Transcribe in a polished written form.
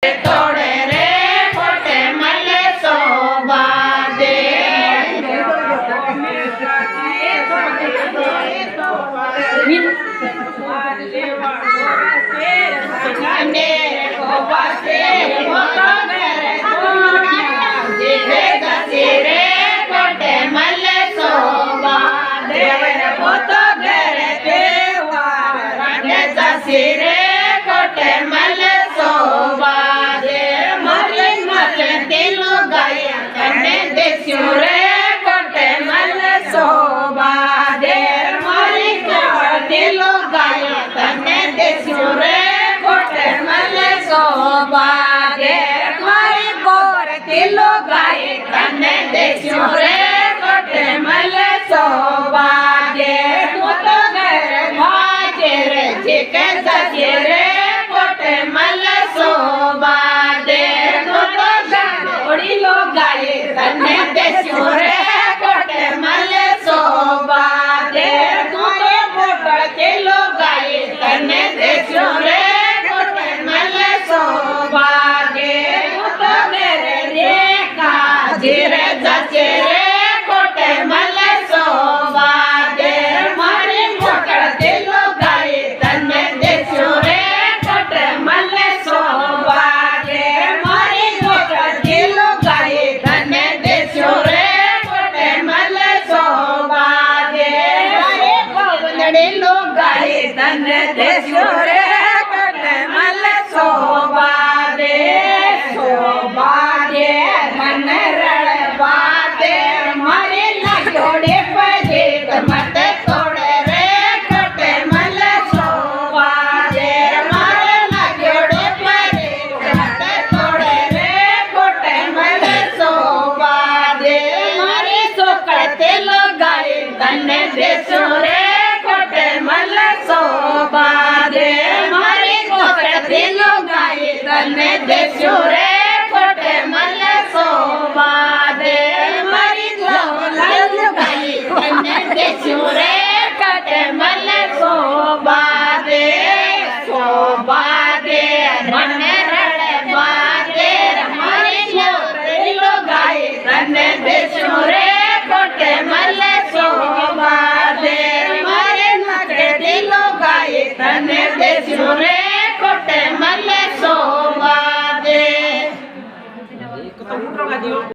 તોડે રે કોટે મલે શોભા દે સિરે કોટે મલે શોભા દે મરી મરે તેલું ગાયા તને દેસ્યું રે કોટે મલે શોભા દે મરી મરે તેલું ગાયા તને દેસ્યું રે કોટે મલે શોભા દે મરી ગોર તેલું ગાય તને દેસ્યું રે કોટે મલે શોભા દે તું તો ઘર ભાજે રે કે જશે રે કોટે મલે શોભા દે તો ગાડી લો ગાય તને દેસ્યું રે